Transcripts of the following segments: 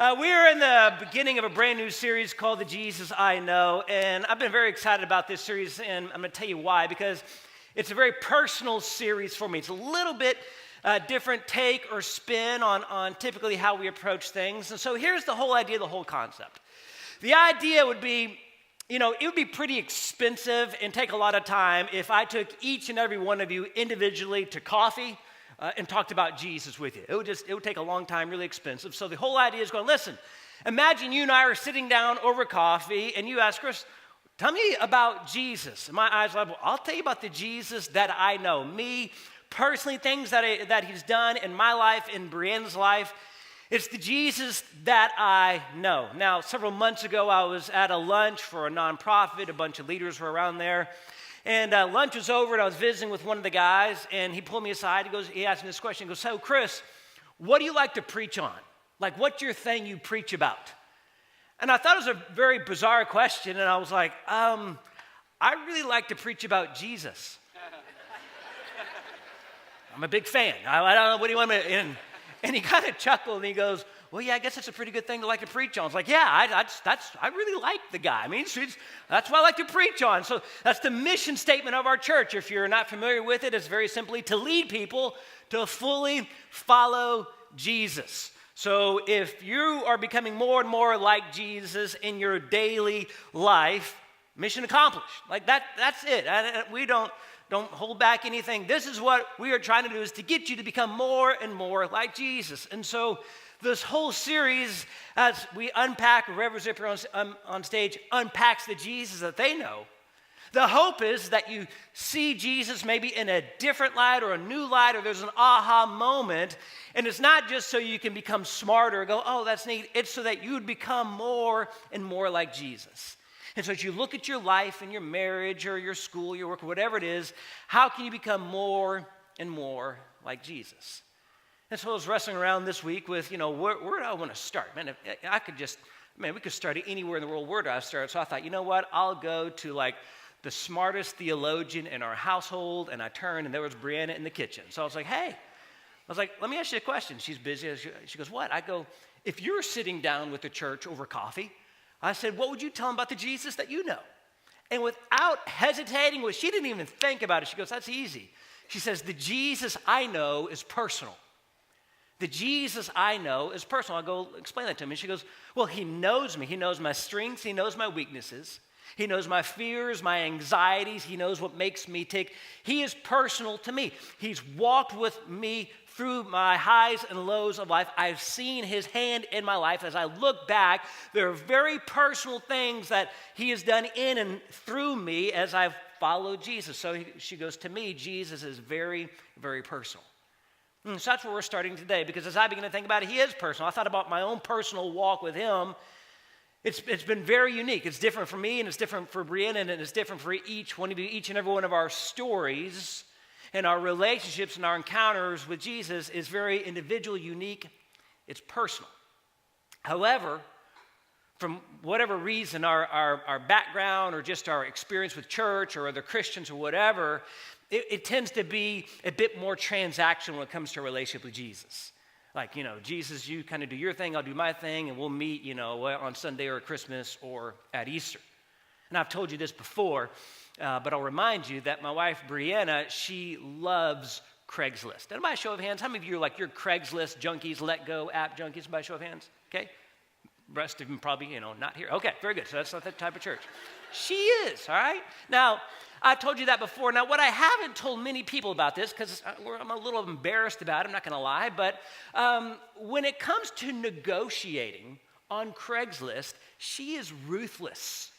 We are in the beginning of a brand new series called The Jesus I Know, and I've been very excited about this series, and I'm going to tell you why, because it's a very personal series for me. It's a little bit different take or spin on typically how we approach things, and so here's the whole idea, the whole concept. The idea would be, it would be pretty expensive and take a lot of time if I took each and every one of you individually to coffee and talked about Jesus with you. It would take a long time, really expensive. So the whole idea is going, listen, imagine you and I are sitting down over coffee and you ask, Chris, tell me about Jesus. And my eyes are like, well, I'll tell you about the Jesus that I know. Me, personally, things that he's done in my life, in Brienne's life. It's the Jesus that I know. Now, several months ago, I was at a lunch for a nonprofit. A bunch of leaders were around there. And lunch was over, and I was visiting with one of the guys, and he pulled me aside. He asked me this question. He goes, so, Chris, what do you like to preach on? Like, what's your thing you preach about? And I thought it was a very bizarre question, and I was like, I really like to preach about Jesus. I'm a big fan. I don't know, what do you want me to... And he kind of chuckled, and he goes, well, yeah, I guess that's a pretty good thing to like to preach on. I was like, yeah, I really like the guy. I mean, that's what I like to preach on. So that's the mission statement of our church. If you're not familiar with it, it's very simply to lead people to fully follow Jesus. So if you are becoming more and more like Jesus in your daily life, mission accomplished. Like that's it. We don't hold back anything. This is what we are trying to do, is to get you to become more and more like Jesus. And so this whole series, as we unpack, Reverend Zipper on stage unpacks the Jesus that they know. The hope is that you see Jesus maybe in a different light or a new light, or there's an aha moment. And it's not just so you can become smarter or go, oh, that's neat. It's so that you would become more and more like Jesus. And so as you look at your life and your marriage or your school, your work, or whatever it is, how can you become more and more like Jesus? And so I was wrestling around this week with, where do I want to start? Man, we could start anywhere in the world. Where do I start? So I thought, you know what? I'll go to like the smartest theologian in our household. And I turned, and there was Brianna in the kitchen. So I was like, hey, let me ask you a question. She's busy. She goes, what? I go, if you're sitting down with the church over coffee, I said, what would you tell them about the Jesus that you know? And without hesitating, she didn't even think about it. She goes, that's easy. She says, the Jesus I know is personal. The Jesus I know is personal. I go, explain that to me. And she goes, well, he knows me. He knows my strengths. He knows my weaknesses. He knows my fears, my anxieties. He knows what makes me tick. He is personal to me. He's walked with me through my highs and lows of life. I've seen his hand in my life. As I look back, there are very personal things that he has done in and through me as I've followed Jesus. So she goes, to me, Jesus is very, very personal. So that's where we're starting today, because as I begin to think about it, he is personal. I thought about my own personal walk with him. It's been very unique. It's different for me, and it's different for Brianna, and it's different for each one of you. Each and every one of our stories and our relationships and our encounters with Jesus is very individual, unique. It's personal. However, from whatever reason, our background or just our experience with church or other Christians or whatever, it tends to be a bit more transactional when it comes to a relationship with Jesus. Like, Jesus, you kind of do your thing, I'll do my thing, and we'll meet, on Sunday or Christmas or at Easter. And I've told you this before, but I'll remind you that my wife, Brianna, she loves Craigslist. And by a show of hands, how many of you are like, you're Craigslist junkies, Let Go app junkies, by a show of hands? Okay. Rest of them probably, not here. Okay, very good. So that's not that type of church. She is, all right? Now, I told you that before. Now, what I haven't told many people about this, because I'm a little embarrassed about it, I'm not going to lie, but when it comes to negotiating on Craigslist, she is ruthless.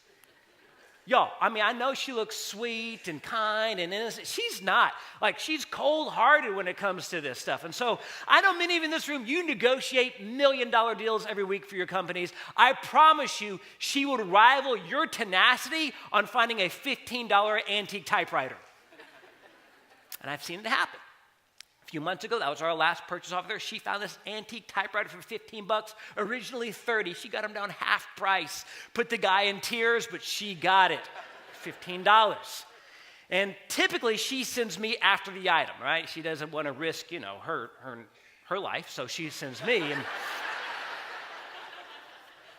Y'all, I know she looks sweet and kind and innocent. She's not. She's cold-hearted when it comes to this stuff. And so I know many of you in this room, you negotiate $1 million deals every week for your companies. I promise you, she would rival your tenacity on finding a $15 antique typewriter. And I've seen it happen. A few months ago, that was our last purchase off there. She found this antique typewriter for $15, originally $30. She got them down half price. Put the guy in tears, but she got it, $15. And typically, she sends me after the item, right? She doesn't want to risk, her life, so she sends me. And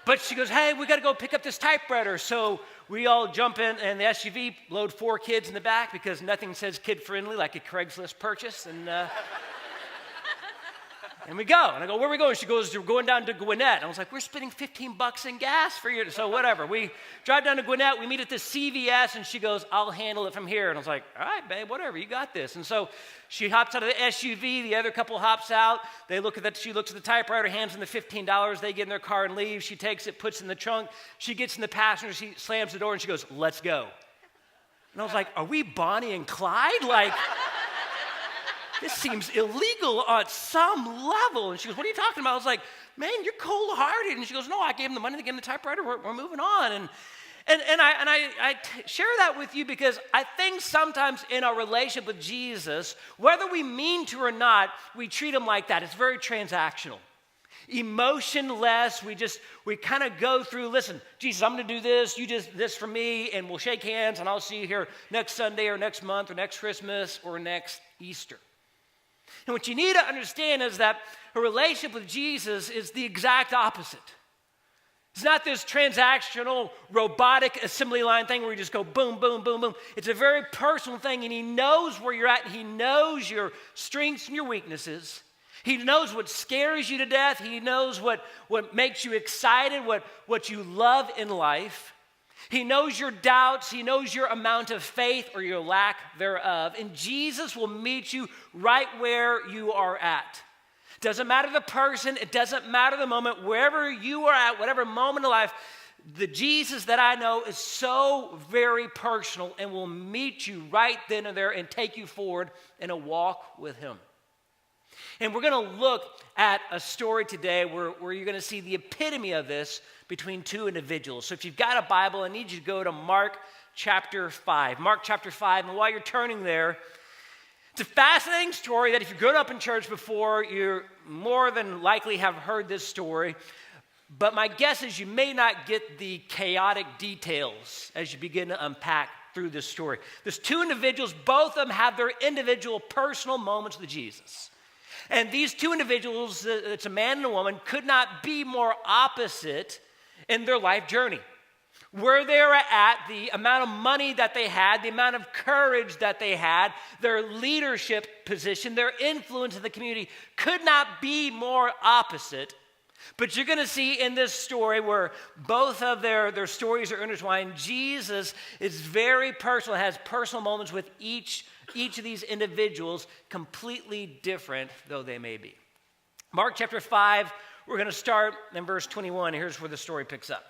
But she goes, hey, we got to go pick up this typewriter. So we all jump in the SUV, load 4 kids in the back because nothing says kid-friendly like a Craigslist purchase. And we go. And I go, where are we going? She goes, we're going down to Gwinnett. And I was like, we're spending $15 in gas for you. So whatever. We drive down to Gwinnett. We meet at this CVS. And she goes, I'll handle it from here. And I was like, all right, babe, whatever. You got this. And so she hops out of the SUV. The other couple hops out. She looks at the typewriter, hands them the $15. They get in their car and leave. She takes it, puts it in the trunk. She gets in the passenger seat, slams the door, and she goes, let's go. And I was like, are we Bonnie and Clyde? Like, this seems illegal on some level. And she goes, what are you talking about? I was like, man, you're cold-hearted. And she goes, no, I gave him the money, they gave him the typewriter, we're moving on. And I share that with you because I think sometimes in our relationship with Jesus, whether we mean to or not, we treat him like that. It's very transactional. Emotionless, we kind of go through, listen, Jesus, I'm going to do this, you just this for me, and we'll shake hands, and I'll see you here next Sunday or next month or next Christmas or next Easter. And what you need to understand is that a relationship with Jesus is the exact opposite. It's not this transactional, robotic assembly line thing where you just go boom, boom, boom, boom. It's a very personal thing, and he knows where you're at, and he knows your strengths and your weaknesses. He knows what scares you to death. He knows what makes you excited, what you love in life. He knows your doubts. He knows your amount of faith or your lack thereof. And Jesus will meet you right where you are at. It doesn't matter the person. It doesn't matter the moment. Wherever you are at, whatever moment of life, the Jesus that I know is so very personal and will meet you right then and there and take you forward in a walk with him. And we're going to look at a story today where you're going to see the epitome of this between 2 individuals. So if you've got a Bible, I need you to go to Mark chapter 5. Mark chapter 5, and while you're turning there, it's a fascinating story that if you've grown up in church before, you more than likely have heard this story. But my guess is you may not get the chaotic details as you begin to unpack through this story. There's 2 individuals, both of them have their individual personal moments with Jesus. And these 2 individuals, it's a man and a woman, could not be more opposite in their life journey. Where they were at, the amount of money that they had, the amount of courage that they had, their leadership position, their influence in the community could not be more opposite. But you're going to see in this story where both of their stories are intertwined, Jesus is very personal, has personal moments with each of these individuals, completely different though they may be. Mark chapter 5, we're going to start in verse 21. Here's where the story picks up.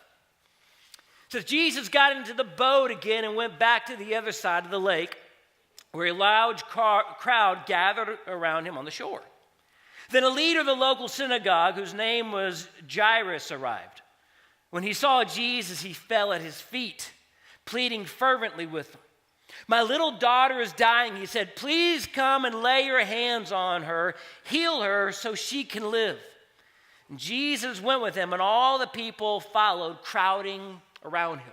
It says, Jesus got into the boat again and went back to the other side of the lake, where a large crowd gathered around him on the shore. Then a leader of the local synagogue, whose name was Jairus, arrived. When he saw Jesus, he fell at his feet, pleading fervently with him. My little daughter is dying, he said. Please come and lay your hands on her, heal her so she can live. And Jesus went with him, and all the people followed, crowding around him.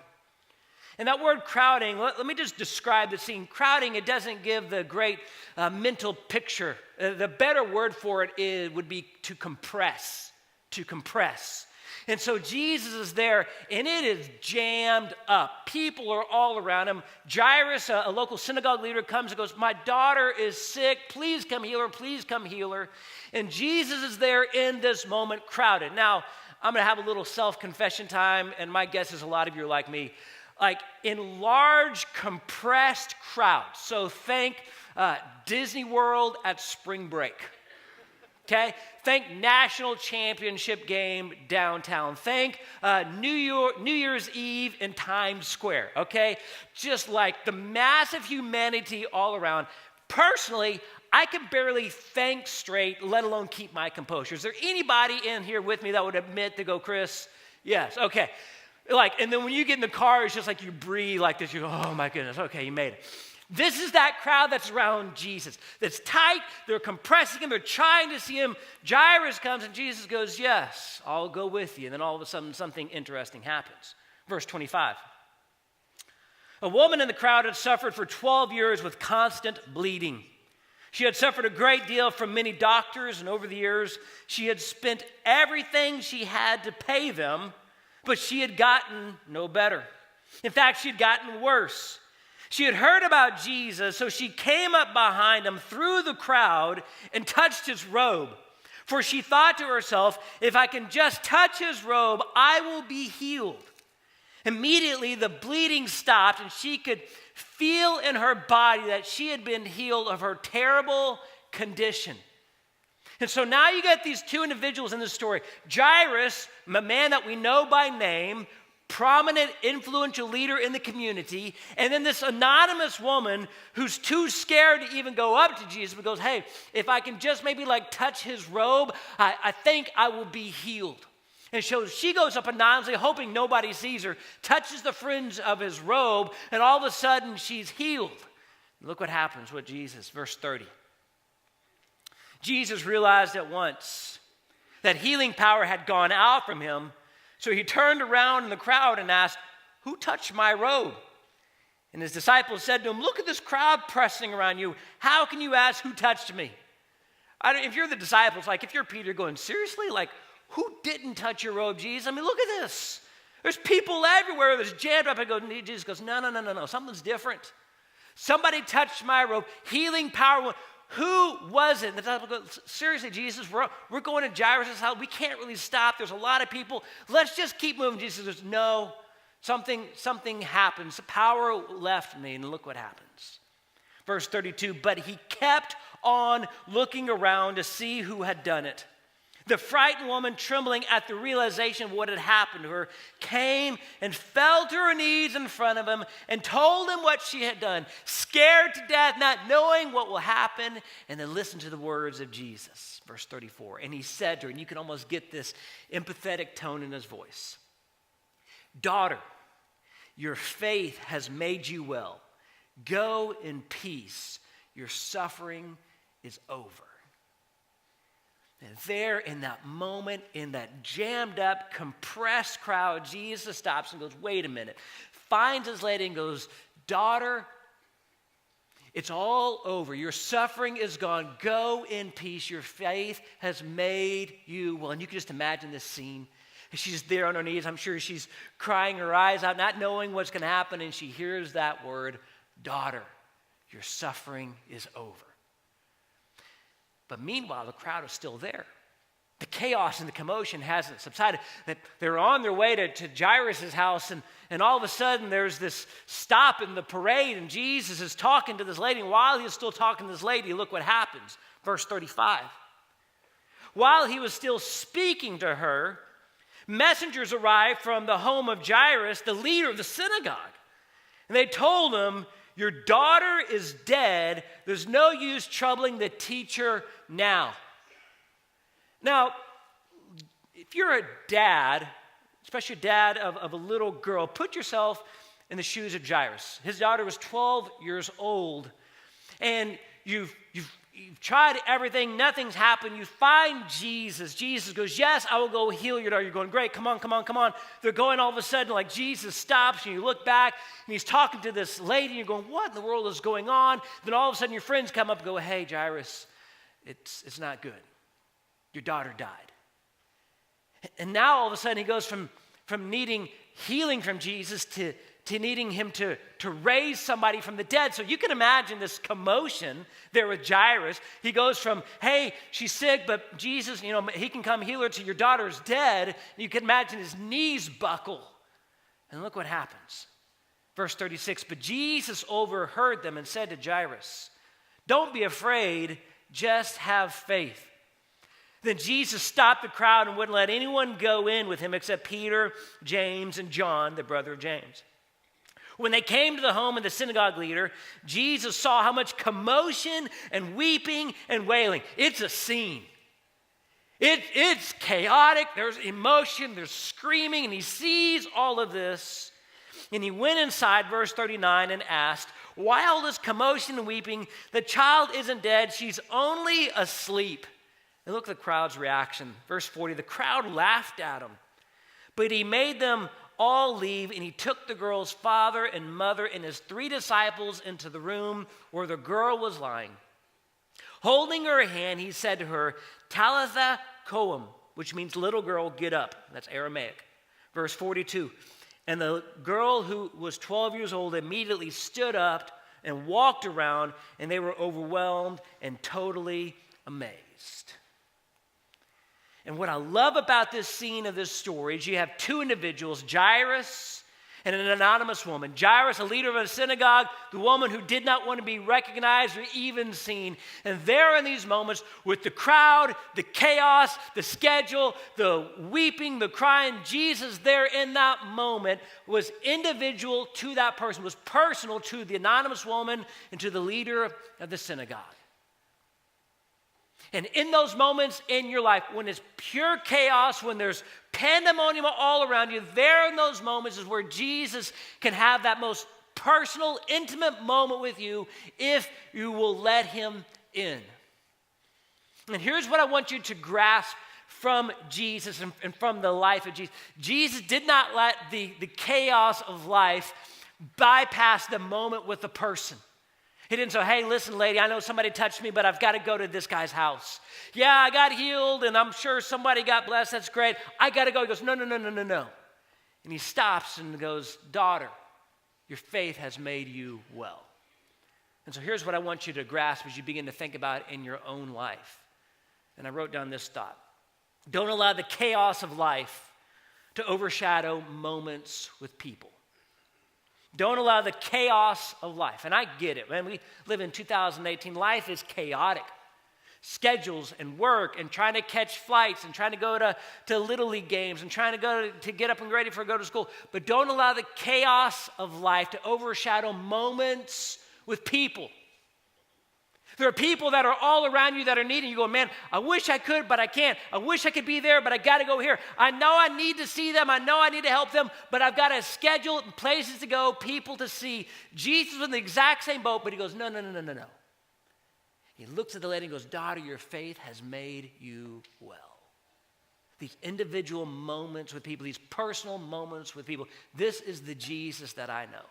And that word crowding, let me just describe the scene. Crowding, it doesn't give the great mental picture. The better word for it would be to compress. To compress. And so Jesus is there, and it is jammed up. People are all around him. Jairus, a local synagogue leader, comes and goes, my daughter is sick. Please come heal her. Please come heal her. And Jesus is there in this moment, crowded. Now, I'm going to have a little self-confession time, and my guess is a lot of you are like me. Like in large, compressed crowds. So think Disney World at spring break. Okay? Think national championship game downtown. Think New Year's Eve in Times Square. Okay? Just like the massive humanity all around. Personally, I can barely think straight, let alone keep my composure. Is there anybody in here with me that would admit to go, Chris? Yes. Okay. And then when you get in the car, it's just like you breathe like this. You go, oh my goodness, okay, you made it. This is that crowd that's around Jesus. That's tight, they're compressing him, they're trying to see him. Jairus comes and Jesus goes, yes, I'll go with you. And then all of a sudden something interesting happens. Verse 25. A woman in the crowd had suffered for 12 years with constant bleeding. She had suffered a great deal from many doctors, and over the years she had spent everything she had to pay them. But she had gotten no better. In fact, she had gotten worse. She had heard about Jesus, so she came up behind him through the crowd and touched his robe. For she thought to herself, if I can just touch his robe, I will be healed. Immediately, the bleeding stopped, and she could feel in her body that she had been healed of her terrible condition. And so now you get these two individuals in the story. Jairus, a man that we know by name, prominent, influential leader in the community, and then this anonymous woman who's too scared to even go up to Jesus, but goes, hey, if I can just maybe touch his robe, I think I will be healed. And so she goes up anonymously, hoping nobody sees her, touches the fringe of his robe, and all of a sudden she's healed. Look what happens with Jesus, verse 30. Jesus realized at once that healing power had gone out from him, so he turned around in the crowd and asked, who touched my robe? And his disciples said to him, look at this crowd pressing around you. How can you ask who touched me? If you're the disciples, if you're Peter going, seriously? Who didn't touch your robe, Jesus? I mean, look at this. There's people everywhere that's jammed up. Jesus goes, no, something's different. Somebody touched my robe. Healing power. Who was it? The disciples go, seriously, Jesus, we're going to Jairus' house. We can't really stop. There's a lot of people. Let's just keep moving. Jesus goes, no, something happens. The power left me, and look what happens. Verse 32, but he kept on looking around to see who had done it. The frightened woman, trembling at the realization of what had happened to her, came and fell to her knees in front of him and told him what she had done, scared to death, not knowing what will happen. And then listen to the words of Jesus, verse 34. And he said to her, and you can almost get this empathetic tone in his voice, daughter, your faith has made you well. Go in peace. Your suffering is over. And there in that moment, in that jammed up, compressed crowd, Jesus stops and goes, wait a minute. Finds his lady and goes, daughter, it's all over. Your suffering is gone. Go in peace. Your faith has made you well. And you can just imagine this scene. She's there on her knees. I'm sure she's crying her eyes out, not knowing what's going to happen. And she hears that word, daughter, your suffering is over. But meanwhile, the crowd is still there. The chaos and the commotion hasn't subsided. They're on their way to Jairus' house, and all of a sudden there's this stop in the parade, and Jesus is talking to this lady. And while he's still talking to this lady, look what happens. Verse 35. While he was still speaking to her, messengers arrived from the home of Jairus, the leader of the synagogue. And they told him, your daughter is dead. There's no use troubling the teacher now. Now, if you're a dad, especially a dad of a little girl, put yourself in the shoes of Jairus. His daughter was 12 years old, and you've tried everything, nothing's happened. You find Jesus. Jesus goes, yes, I will go heal your daughter. You're going, great, come on. They're going all of a sudden, Jesus stops, and you look back, and he's talking to this lady, and you're going, what in the world is going on? Then all of a sudden, your friends come up and go, hey, Jairus, it's not good. Your daughter died. And now all of a sudden, he goes from needing healing from Jesus to needing him to raise somebody from the dead. So you can imagine this commotion there with Jairus. He goes from, hey, she's sick, but Jesus, he can come heal her, to your daughter's dead. You can imagine his knees buckle. And look what happens. Verse 36, but Jesus overheard them and said to Jairus, don't be afraid, just have faith. Then Jesus stopped the crowd and wouldn't let anyone go in with him except Peter, James, and John, the brother of James. When they came to the home of the synagogue leader, Jesus saw how much commotion and weeping and wailing. It's a scene. It's chaotic. There's emotion. There's screaming. And he sees all of this. And he went inside, verse 39, and asked, why all this commotion and weeping? The child isn't dead. She's only asleep. And look at the crowd's reaction. Verse 40, the crowd laughed at him. But he made them all leave, and he took the girl's father and mother and his 3 disciples into the room where the girl was lying. Holding her hand, he said to her, Talitha koum, which means little girl, get up. That's Aramaic. Verse 42, and the girl who was 12 years old immediately stood up and walked around, and they were overwhelmed and totally amazed. And what I love about this scene of this story is you have two individuals, Jairus and an anonymous woman. Jairus, a leader of a synagogue, the woman who did not want to be recognized or even seen. And there in these moments, with the crowd, the chaos, the schedule, the weeping, the crying, Jesus there in that moment was individual to that person, was personal to the anonymous woman and to the leader of the synagogue. And in those moments in your life, when it's pure chaos, when there's pandemonium all around you, there in those moments is where Jesus can have that most personal, intimate moment with you if you will let him in. And here's what I want you to grasp from Jesus and from the life of Jesus. Jesus did not let the chaos of life bypass the moment with the person. He didn't say, hey, listen, lady, I know somebody touched me, but I've got to go to this guy's house. Yeah, I got healed, and I'm sure somebody got blessed. That's great. I got to go. He goes, no. And he stops and goes, daughter, your faith has made you well. And so here's what I want you to grasp as you begin to think about in your own life. And I wrote down this thought. Don't allow the chaos of life to overshadow moments with people. Don't allow the chaos of life. And I get it, man. We live in 2018. Life is chaotic. Schedules and work and trying to catch flights and trying to go to Little League games and trying to get up and ready for go to school. But don't allow the chaos of life to overshadow moments with people. There are people that are all around you that are needing you. Go, man, I wish I could, but I can't. I wish I could be there, but I got to go here. I know I need to see them. I know I need to help them, but I've got a schedule, places to go, people to see. Jesus was in the exact same boat, but he goes, no. He looks at the lady and goes, daughter, your faith has made you well. These individual moments with people, these personal moments with people. This is the Jesus that I know.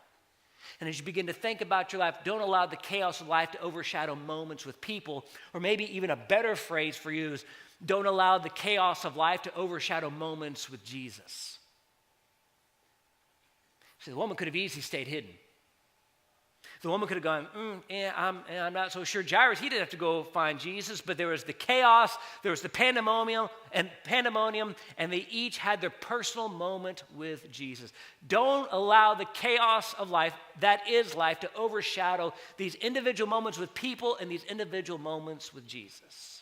And as you begin to think about your life, don't allow the chaos of life to overshadow moments with people. Or maybe even a better phrase for you is, don't allow the chaos of life to overshadow moments with Jesus. See, the woman could have easily stayed hidden. The woman could have gone, I'm not so sure. Jairus, he didn't have to go find Jesus, but there was the chaos, there was the pandemonium, and they each had their personal moment with Jesus. Don't allow the chaos of life, that is life, to overshadow these individual moments with people and these individual moments with Jesus.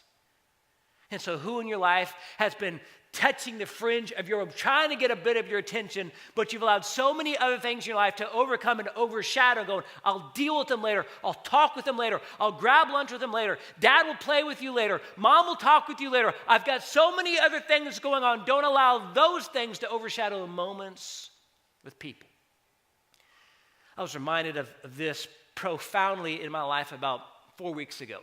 And so who in your life has been touching the fringe of your robe, trying to get a bit of your attention, but you've allowed so many other things in your life to overcome and overshadow, going, I'll deal with them later, I'll talk with them later, I'll grab lunch with them later, Dad will play with you later, Mom will talk with you later. I've got so many other things going on. Don't allow those things to overshadow the moments with people. I was reminded of this profoundly in my life about 4 weeks ago.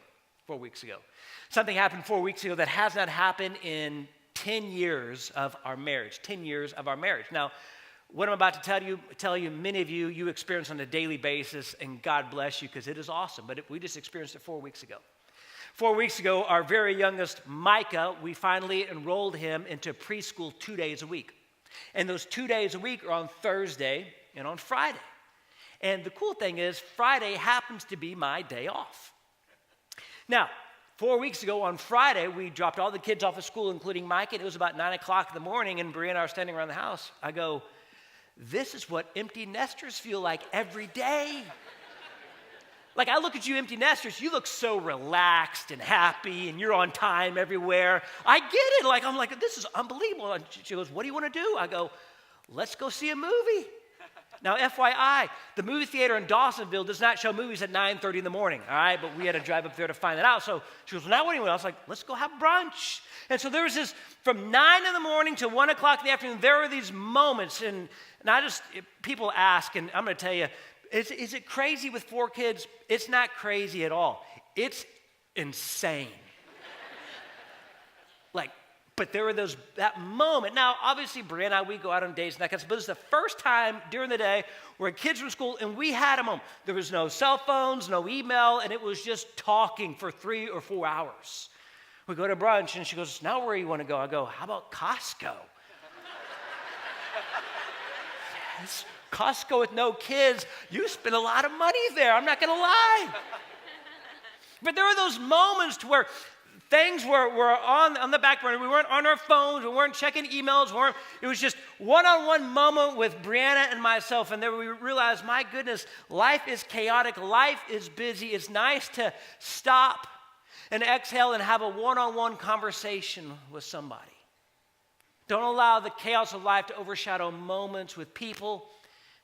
Something happened 4 weeks ago that has not happened in 10 years of our marriage. Now, what I'm about to tell you, many of you experience on a daily basis, and God bless you because it is awesome. But we just experienced it 4 weeks ago. 4 weeks ago, our very youngest, Micah, we finally enrolled him into preschool 2 days a week. And those 2 days a week are on Thursday and on Friday. And the cool thing is, Friday happens to be my day off. Now, 4 weeks ago on Friday, we dropped all the kids off of school, including Mike, and it was about 9 o'clock in the morning, and Bria and I are standing around the house. I go, this is what empty nesters feel like every day. Like, I look at you empty nesters, you look so relaxed and happy, and you're on time everywhere. I get it. I'm like, this is unbelievable. And she goes, what do you want to do? I go, let's go see a movie. Now, FYI, the movie theater in Dawsonville does not show movies at 9:30 in the morning, all right? But we had to drive up there to find that out. So she goes, well, now what do you want? I was like, let's go have brunch. And so there was this, from 9 in the morning to 1 o'clock in the afternoon, there were these moments. And people ask, and I'm going to tell you, is it crazy with 4 kids? It's not crazy at all. It's insane. But there were that moment. Now, obviously, Bria and I, we go out on dates and that kind of stuff. But it was the first time during the day where kids were in school and we had a moment. There was no cell phones, no email, and it was just talking for 3 or 4 hours. We go to brunch and she goes, now where do you want to go? I go, how about Costco? Yes. Costco with no kids, you spend a lot of money there. I'm not going to lie. But there were those moments to where things were on the back burner. We weren't on our phones. We weren't checking emails. It was just one-on-one moment with Brianna and myself. And then we realized, my goodness, life is chaotic. Life is busy. It's nice to stop and exhale and have a one-on-one conversation with somebody. Don't allow the chaos of life to overshadow moments with people.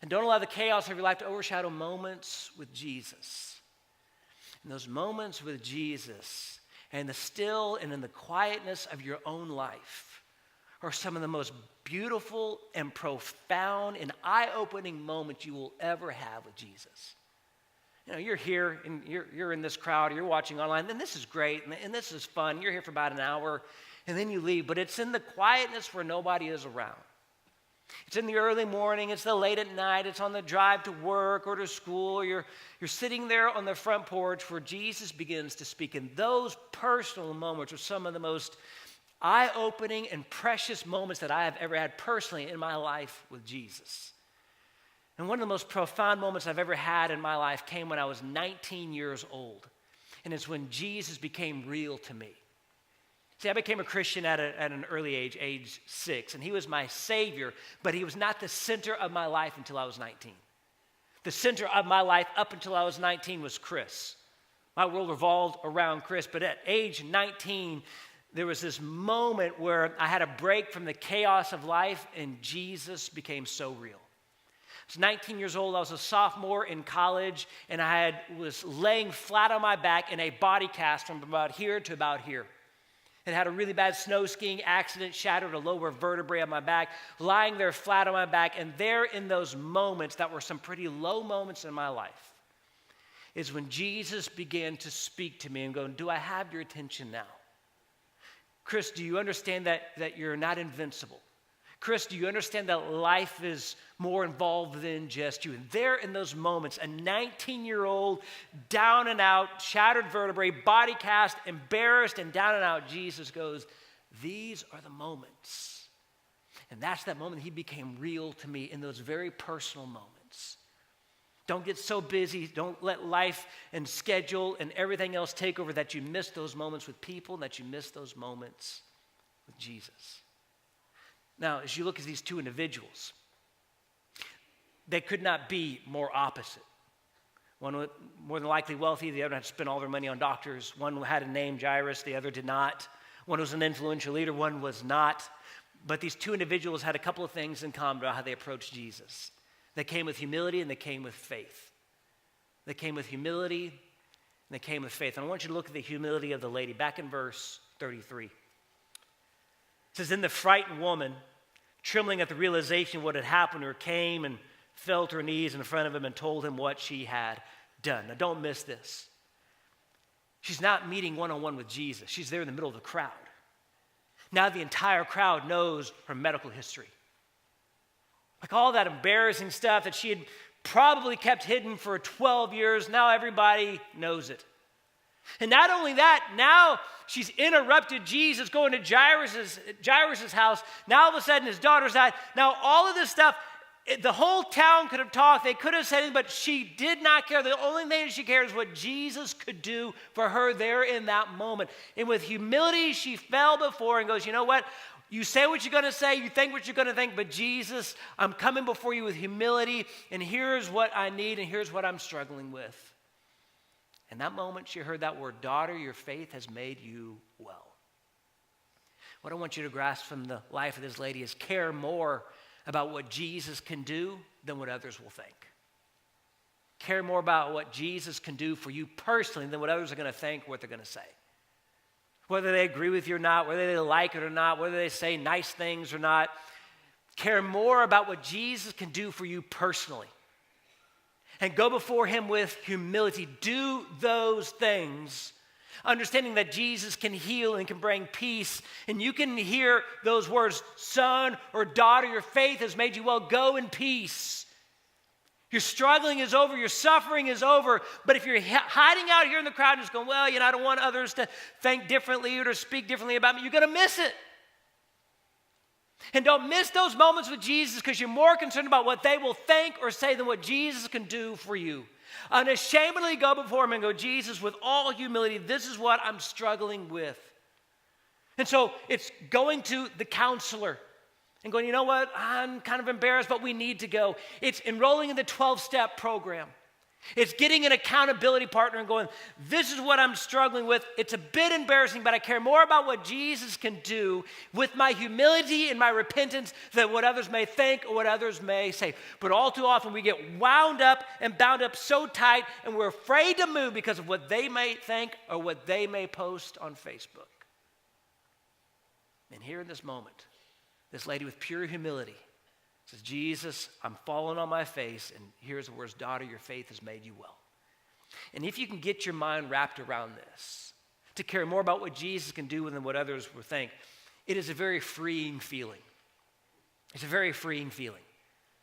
And don't allow the chaos of your life to overshadow moments with Jesus. And those moments with Jesus and the still and in the quietness of your own life are some of the most beautiful and profound and eye-opening moments you will ever have with Jesus. You know, you're here and you're in this crowd, you're watching online, and this is great, and this is fun. You're here for about an hour, and then you leave. But it's in the quietness where nobody is around. It's in the early morning, it's the late at night, it's on the drive to work or to school. You're sitting there on the front porch where Jesus begins to speak. And those personal moments are some of the most eye-opening and precious moments that I have ever had personally in my life with Jesus. And one of the most profound moments I've ever had in my life came when I was 19 years old. And it's when Jesus became real to me. See, I became a Christian at an early age 6, and he was my Savior, but he was not the center of my life until I was 19. The center of my life up until I was 19 was Chris. My world revolved around Chris, but at age 19, there was this moment where I had a break from the chaos of life, and Jesus became so real. I was 19 years old, I was a sophomore in college, and I was laying flat on my back in a body cast from about here to about here. It had a really bad snow skiing accident, shattered a lower vertebrae on my back, lying there flat on my back. And there in those moments that were some pretty low moments in my life is when Jesus began to speak to me and go, do I have your attention now? Chris, do you understand that you're not invincible? Chris, do you understand that life is more involved than just you? And there in those moments, a 19-year-old, down and out, shattered vertebrae, body cast, embarrassed and down and out, Jesus goes, these are the moments. And that's that moment he became real to me in those very personal moments. Don't get so busy. Don't let life and schedule and everything else take over that you miss those moments with people and that you miss those moments with Jesus. Now, as you look at these two individuals, they could not be more opposite. One was more than likely wealthy, the other had spent all their money on doctors. One had a name, Jairus, the other did not. One was an influential leader, one was not. But these two individuals had a couple of things in common about how they approached Jesus. They came with humility and they came with faith. They came with humility and they came with faith. And I want you to look at the humility of the lady. Back in verse 33. It says, then the frightened woman, trembling at the realization of what had happened to her, came and fell to her knees in front of him and told him what she had done. Now, don't miss this. She's not meeting one-on-one with Jesus. She's there in the middle of the crowd. Now the entire crowd knows her medical history. Like all that embarrassing stuff that she had probably kept hidden for 12 years, now everybody knows it. And not only that, now she's interrupted Jesus going to Jairus' house. Now all of a sudden his daughter's died. Now all of this stuff, the whole town could have talked. They could have said it, but she did not care. The only thing she cared is what Jesus could do for her there in that moment. And with humility, she fell before and goes, you know what? You say what you're going to say, you think what you're going to think, but Jesus, I'm coming before you with humility, and here's what I need, and here's what I'm struggling with. In that moment, she heard that word, daughter, your faith has made you well. What I want you to grasp from the life of this lady is care more about what Jesus can do than what others will think. Care more about what Jesus can do for you personally than what others are going to think, what they're going to say. Whether they agree with you or not, whether they like it or not, whether they say nice things or not. Care more about what Jesus can do for you personally. And go before him with humility. Do those things, understanding that Jesus can heal and can bring peace. And you can hear those words, son or daughter, your faith has made you well. Go in peace. Your struggling is over. Your suffering is over. But if you're hiding out here in the crowd and just going, well, I don't want others to think differently or to speak differently about me, you're going to miss it. And don't miss those moments with Jesus because you're more concerned about what they will think or say than what Jesus can do for you. Unashamedly go before him and go, Jesus, with all humility, this is what I'm struggling with. And so it's going to the counselor and going, you know what, I'm kind of embarrassed, but we need to go. It's enrolling in the 12-step program. It's getting an accountability partner and going, this is what I'm struggling with. It's a bit embarrassing, but I care more about what Jesus can do with my humility and my repentance than what others may think or what others may say. But all too often we get wound up and bound up so tight and we're afraid to move because of what they may think or what they may post on Facebook. And here in this moment, this lady with pure humility says, Jesus, I'm falling on my face, and here's the words, daughter, your faith has made you well. And if you can get your mind wrapped around this, to care more about what Jesus can do than what others will think, it is a very freeing feeling. It's a very freeing feeling.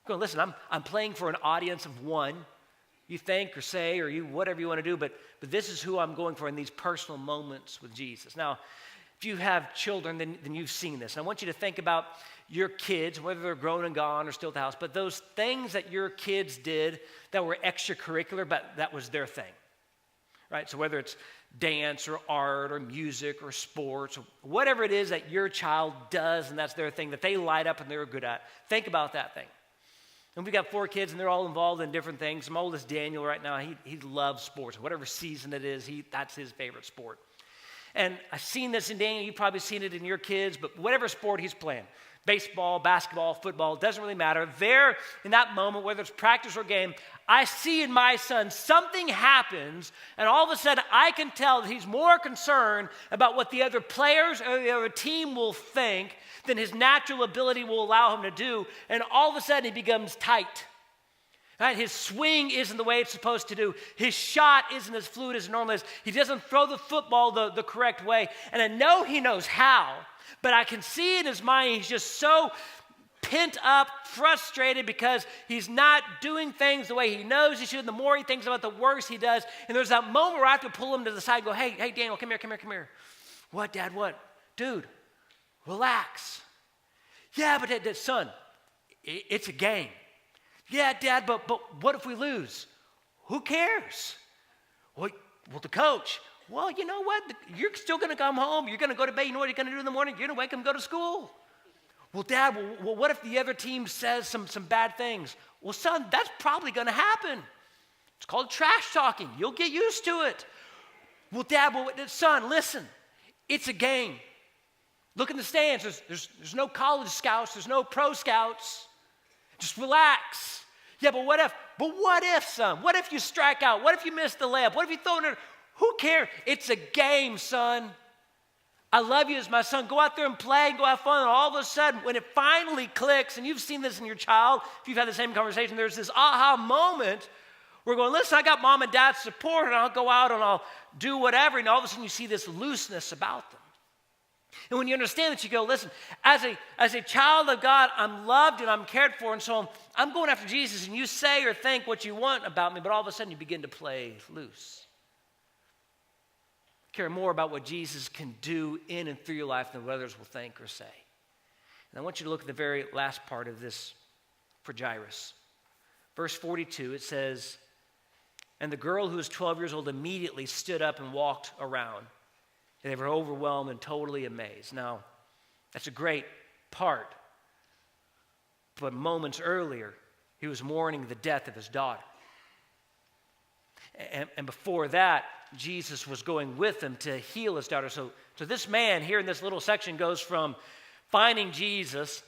Going, listen, I'm playing for an audience of one. You think or say or you whatever you want to do, but this is who I'm going for in these personal moments with Jesus. Now, if you have children, then you've seen this. And I want you to think about your kids, whether they're grown and gone or still at the house, but those things that your kids did that were extracurricular, but that was their thing, right? So whether it's dance or art or music or sports, or whatever it is that your child does and that's their thing that they light up and they're good at, think about that thing. And we've got 4 kids and they're all involved in different things. My oldest, Daniel, right now, he loves sports. Whatever season it is, that's his favorite sport. And I've seen this in Daniel, you've probably seen it in your kids, but whatever sport he's playing, baseball, basketball, football, it doesn't really matter. There, in that moment, whether it's practice or game, I see in my son something happens, and all of a sudden I can tell that he's more concerned about what the other players or the other team will think than his natural ability will allow him to do, and all of a sudden he becomes tight. Right? His swing isn't the way it's supposed to do. His shot isn't as fluid as it normally is. He doesn't throw the football the correct way. And I know he knows how, but I can see in his mind he's just so pent up, frustrated because he's not doing things the way he knows he should. And the more he thinks about it, the worse he does. And there's that moment where I have to pull him to the side and go, hey, Daniel, come here. What, Dad, what? Dude, relax. Yeah, but son, it's a game. Yeah, Dad, but what if we lose? Who cares? Well, the coach, well, you know what? You're still going to come home. You're going to go to bed. You know what you're going to do in the morning? You're going to wake up and go to school. Well, Dad, what if the other team says some bad things? Well, son, that's probably going to happen. It's called trash talking. You'll get used to it. Well, Dad, son, listen. It's a game. Look in the stands. There's no college scouts. There's no pro scouts. Just relax. Yeah, but what if, son? What if you strike out? What if you miss the layup? What if you throw it? Who cares? It's a game, son. I love you as my son. Go out there and play and go have fun. And all of a sudden, when it finally clicks, and you've seen this in your child, if you've had the same conversation, there's this aha moment where we're going, listen, I got mom and dad's support, and I'll go out and I'll do whatever. And all of a sudden, you see this looseness about them. And when you understand that, you go, listen, as a child of God, I'm loved and I'm cared for, and so I'm going after Jesus, and you say or think what you want about me, but all of a sudden you begin to play loose. Care more about what Jesus can do in and through your life than what others will think or say. And I want you to look at the very last part of this for Jairus. Verse 42, it says, and the girl who was 12 years old immediately stood up and walked around. And they were overwhelmed and totally amazed. Now, that's a great part. But moments earlier, he was mourning the death of his daughter. And before that, Jesus was going with him to heal his daughter. So this man here in this little section goes from finding Jesus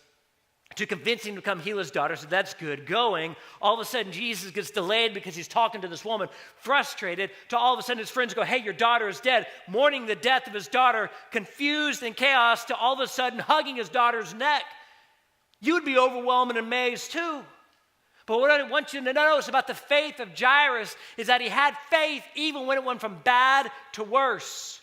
to convincing him to come heal his daughter, so that's good. Going, all of a sudden Jesus gets delayed because he's talking to this woman, frustrated, to all of a sudden his friends go, hey, your daughter is dead, mourning the death of his daughter, confused and chaos, to all of a sudden hugging his daughter's neck. You would be overwhelmed and amazed too. But what I want you to notice about the faith of Jairus is that he had faith even when it went from bad to worse.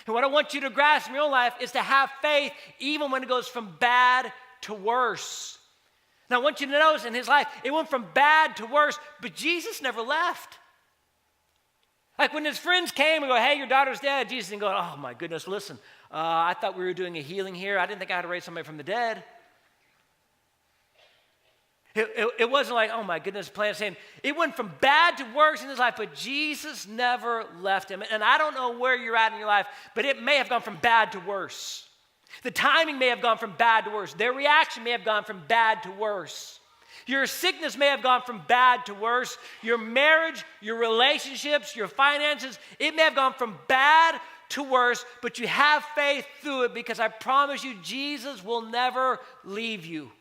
And what I want you to grasp in your own life is to have faith even when it goes from bad to worse. Now, I want you to notice in his life, it went from bad to worse, but Jesus never left. Like when his friends came and go, hey, your daughter's dead. Jesus didn't go, oh my goodness, listen, I thought we were doing a healing here. I didn't think I had to raise somebody from the dead. It wasn't like, oh my goodness, plan saying it went from bad to worse in his life, but Jesus never left him. And I don't know where you're at in your life, but it may have gone from bad to worse. The timing may have gone from bad to worse. Their reaction may have gone from bad to worse. Your sickness may have gone from bad to worse. Your marriage, your relationships, your finances, it may have gone from bad to worse, but you have faith through it because I promise you, Jesus will never leave you.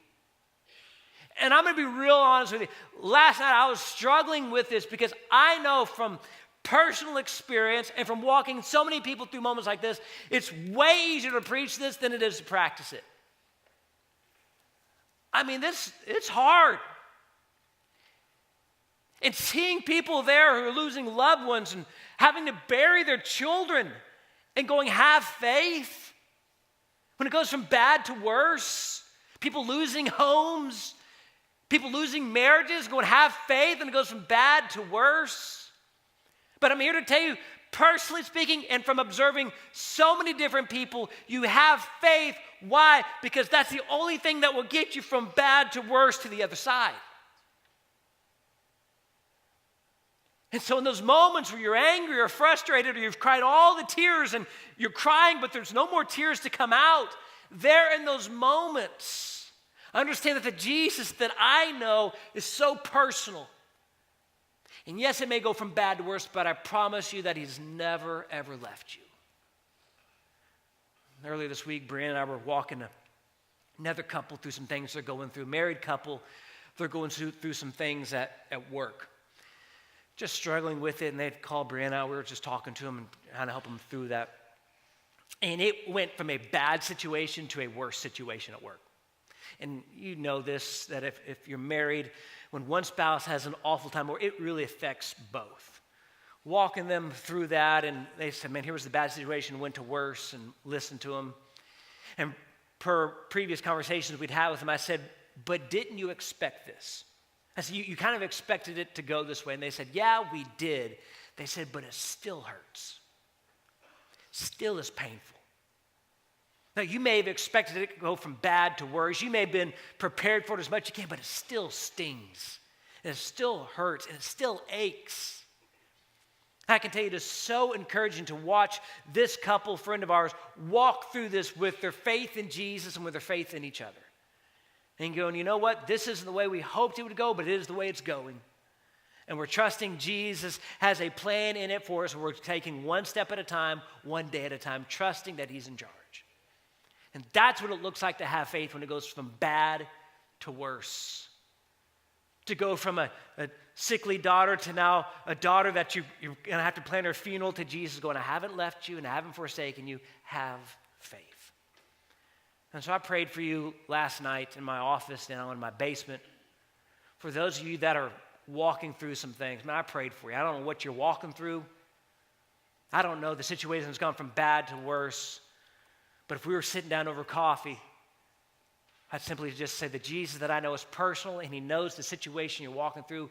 And I'm going to be real honest with you. Last night I was struggling with this because I know from personal experience and from walking so many people through moments like this, it's way easier to preach this than it is to practice it. I mean, it's hard. And seeing people there who are losing loved ones and having to bury their children and going, have faith. When it goes from bad to worse, people losing homes, people losing marriages, going, have faith, and it goes from bad to worse. But I'm here to tell you, personally speaking, and from observing so many different people, you have faith. Why? Because that's the only thing that will get you from bad to worse to the other side. And so in those moments where you're angry or frustrated or you've cried all the tears and you're crying, but there's no more tears to come out, there in those moments, understand that the Jesus that I know is so personal. And yes, it may go from bad to worse, but I promise you that he's never, ever left you. Earlier this week, Brianna and I were walking another couple through some things they're going through. Married couple, they're going through some things at work. Just struggling with it, and they'd called Brianna. We were just talking to them and trying to help them through that. And it went from a bad situation to a worse situation at work. And you know this, that if you're married, when one spouse has an awful time, or it really affects both. Walking them through that, and they said, man, here was the bad situation, went to worse, and listened to them. And per previous conversations we'd had with them, I said, but didn't you expect this? I said, you kind of expected it to go this way. And they said, yeah, we did. They said, but it still hurts. Still is painful. Now, you may have expected it to go from bad to worse. You may have been prepared for it as much as you can, but it still stings. And it still hurts, and it still aches. I can tell you it is so encouraging to watch this couple, friend of ours, walk through this with their faith in Jesus and with their faith in each other. And going, you know what? This isn't the way we hoped it would go, but it is the way it's going. And we're trusting Jesus has a plan in it for us. We're taking one step at a time, one day at a time, trusting that he's in charge. And that's what it looks like to have faith when it goes from bad to worse. To go from a sickly daughter to now a daughter that you're going to have to plan her funeral to Jesus going, I haven't left you and I haven't forsaken you. Have faith. And so I prayed for you last night in my office down in my basement. For those of you that are walking through some things, man, I prayed for you. I don't know what you're walking through. I don't know. The situation has gone from bad to worse. But if we were sitting down over coffee, I'd simply just say the Jesus that I know is personal and he knows the situation you're walking through.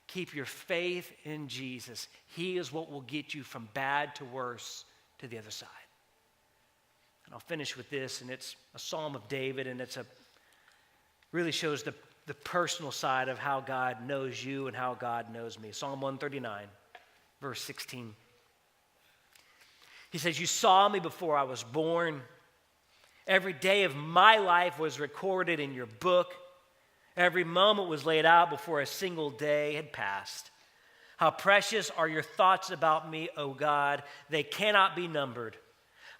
Keep your faith in Jesus. He is what will get you from bad to worse to the other side. And I'll finish with this, and it's a Psalm of David, and really shows the personal side of how God knows you and how God knows me. Psalm 139, verse 16. He says, you saw me before I was born. Every day of my life was recorded in your book. Every moment was laid out before a single day had passed. How precious are your thoughts about me, O God. They cannot be numbered.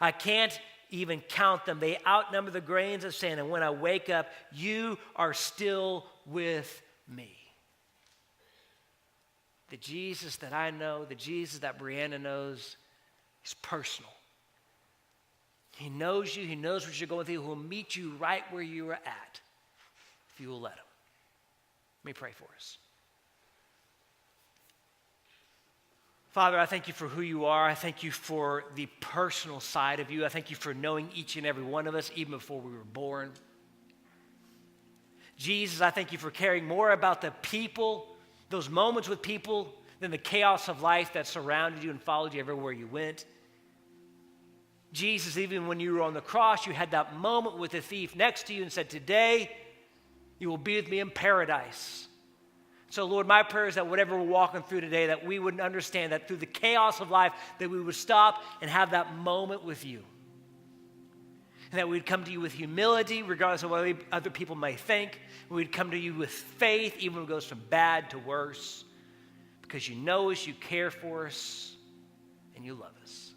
I can't even count them. They outnumber the grains of sand. And when I wake up, you are still with me. The Jesus that I know, the Jesus that Brianna knows, is personal. He knows you. He knows what you're going through. He will meet you right where you are at if you will let him. Let me pray for us. Father, I thank you for who you are. I thank you for the personal side of you. I thank you for knowing each and every one of us even before we were born. Jesus, I thank you for caring more about the people, those moments with people, than the chaos of life that surrounded you and followed you everywhere you went. Jesus, even when you were on the cross, you had that moment with the thief next to you and said, today you will be with me in paradise. So, Lord, my prayer is that whatever we're walking through today, that we would understand that through the chaos of life, that we would stop and have that moment with you. And that we'd come to you with humility, regardless of what other people may think. We'd come to you with faith, even when it goes from bad to worse. Because you know us, you care for us, and you love us.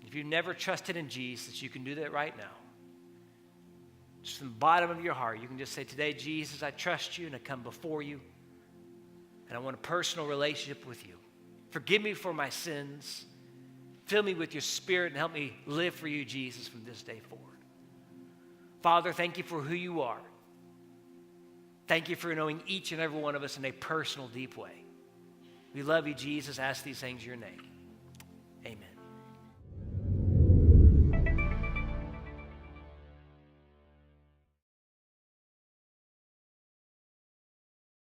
If you've never trusted in Jesus, you can do that right now. Just from the bottom of your heart, you can just say, today, Jesus, I trust you and I come before you. And I want a personal relationship with you. Forgive me for my sins. Fill me with your Spirit and help me live for you, Jesus, from this day forward. Father, thank you for who you are. Thank you for knowing each and every one of us in a personal, deep way. We love you, Jesus. Ask these things in your name.